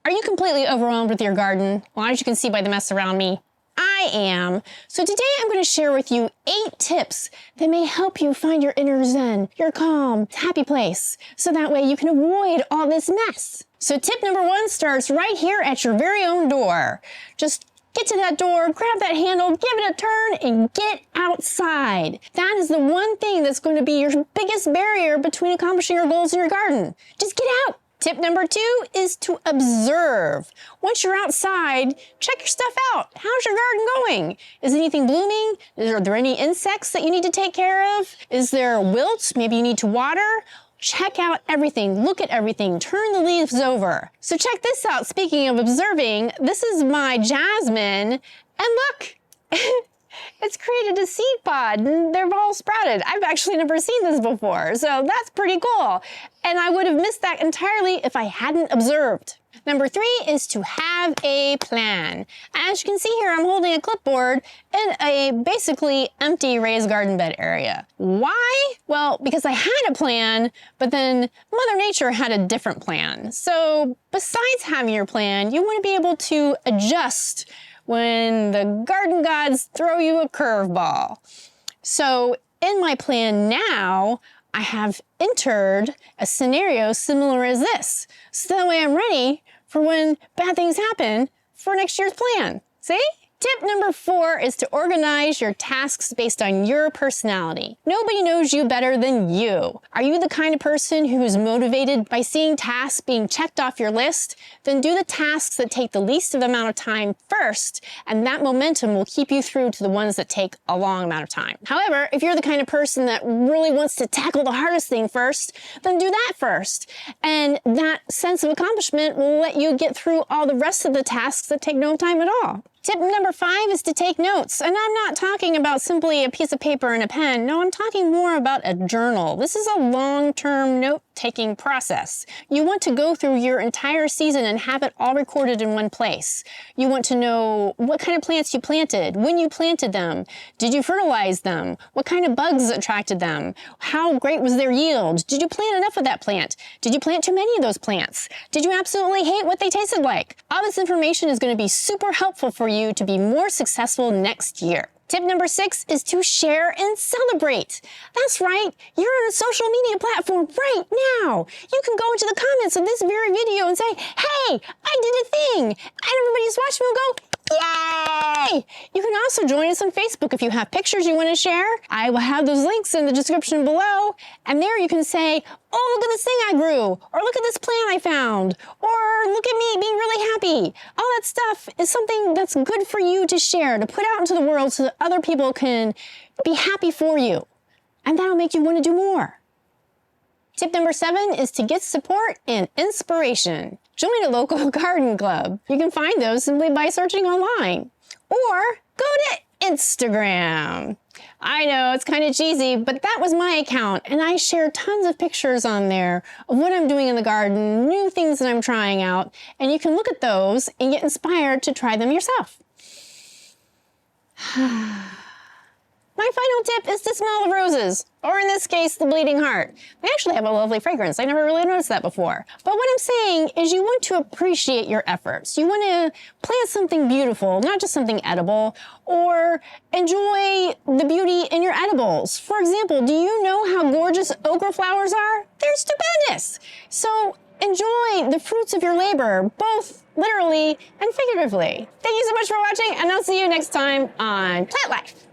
Are you completely overwhelmed with your garden? Well, as you can see by the mess around me, I am. So today I'm going to share with you 8 tips that may help you find your inner zen, your calm, happy place, so that way you can avoid all this mess. So tip number 1 starts right here at your very own door. Just get to that door, grab that handle, give it a turn, and get outside. That is the one thing that's going to be your biggest barrier between accomplishing your goals in your garden. Just get out. Tip number 2 is to observe. Once you're outside, check your stuff out. How's your garden going? Is anything blooming? Are there any insects that you need to take care of? Is there wilt? Maybe you need to water? Check out everything, look at everything, turn the leaves over. So check this out, speaking of observing, this is my jasmine, and look, it's created a seed pod, and they're all sprouted. I've actually never seen this before, so that's pretty cool. And I would have missed that entirely if I hadn't observed. Number 3 is to have a plan. As you can see here, I'm holding a clipboard in a basically empty raised garden bed area. Why? Well, because I had a plan, but then Mother Nature had a different plan. So besides having your plan, you want to be able to adjust when the garden gods throw you a curveball. So in my plan now, I have entered a scenario similar as this. So that way I'm ready for when bad things happen for next year's plan. See? Tip number 4 is to organize your tasks based on your personality. Nobody knows you better than you. Are you the kind of person who is motivated by seeing tasks being checked off your list? Then do the tasks that take the least amount of time first, and that momentum will keep you through to the ones that take a long amount of time. However, if you're the kind of person that really wants to tackle the hardest thing first, then do that first. And that sense of accomplishment will let you get through all the rest of the tasks that take no time at all. Tip number 5 is to take notes. And I'm not talking about simply a piece of paper and a pen. No, I'm talking more about a journal. This is a long-term note-taking process. You want to go through your entire season and have it all recorded in one place. You want to know what kind of plants you planted, when you planted them, did you fertilize them, what kind of bugs attracted them, how great was their yield, did you plant enough of that plant, did you plant too many of those plants, did you absolutely hate what they tasted like? All this information is going to be super helpful for you to be more successful next year. Tip number 6 is to share and celebrate. That's right, you're on a social media platform right now. You can go into the comments of this very video and say, hey, I did a thing. And everybody's watching will go, yay! You can also join us on Facebook if you have pictures you want to share. I will have those links in the description below. And there you can say, oh, look at this thing I grew, or look at this plant I found, or look at me being really happy. All that stuff is something that's good for you to share, to put out into the world so that other people can be happy for you. And that'll make you want to do more. Tip number 7 is to get support and inspiration. Join a local garden club. You can find those simply by searching online. Or go to Instagram. I know it's kind of cheesy, but that was my account, and I share tons of pictures on there of what I'm doing in the garden, new things that I'm trying out, and you can look at those and get inspired to try them yourself. My final tip is to smell the roses, or in this case, the bleeding heart. They actually have a lovely fragrance. I never really noticed that before. But what I'm saying is you want to appreciate your efforts. You want to plant something beautiful, not just something edible, or enjoy the beauty in your edibles. For example, do you know how gorgeous okra flowers are? They're stupendous. So enjoy the fruits of your labor, both literally and figuratively. Thank you so much for watching, and I'll see you next time on Plant Life.